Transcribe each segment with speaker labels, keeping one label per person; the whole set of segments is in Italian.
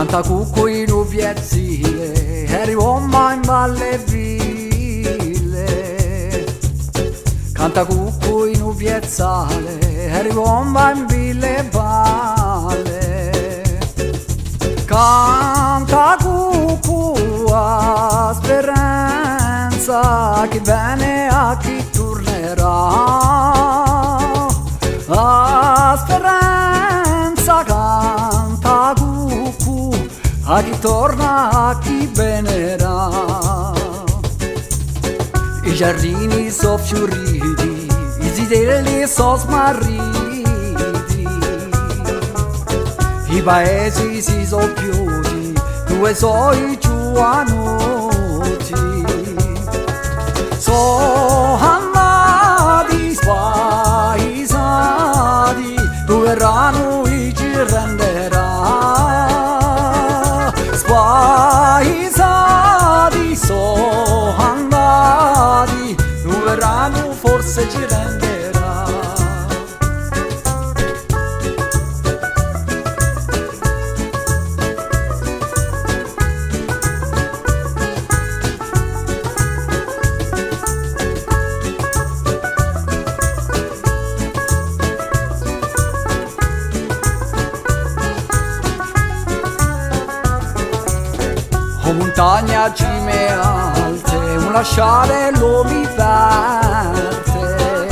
Speaker 1: Canta cucco in upiazzile, eri uomo in valle ville. Canta cucco in upiazzale, eri uomo in ville valle. Canta cucco a speranza, chi viene a chi tornerà. A speranza canta cucù, a chi torna, a chi venerà. I giardini so fioriti, i zidelli so smarriti, i paesi si so chiusi, due so i giovanotti. So andati spaesati, dove erano i ci renderà. Spaesati so andati, dove erano forse ci renderà. O montagna cime alte, un lasciare lo mi perde.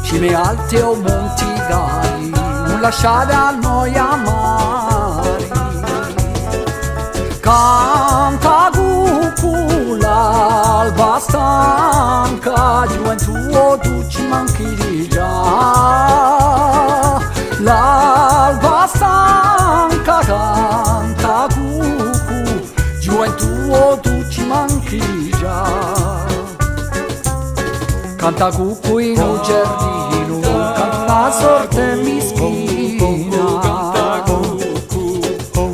Speaker 1: Cime alte o monti gali, un lasciare a noi amari. Canta cucù l'alba stanca, gioventù o tu ci manchi di già. L'alba stanca canta cucù, gioventù o tu ci manchi già. Canta cucù in un giardino, canta una sorte mischina.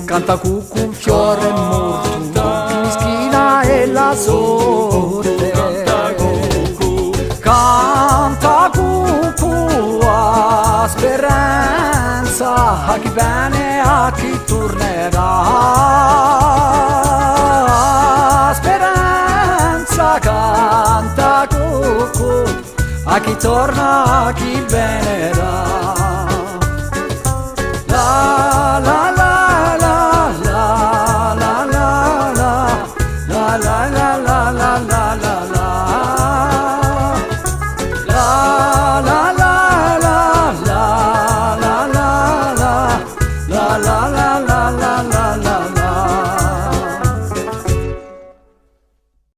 Speaker 1: Canta cucù un fiore morto, mischina è la sorte. Canta cucù a speranza, a chi viene, a chi tornerà. Speranza canta cucù, a chi torna, a chi venerà.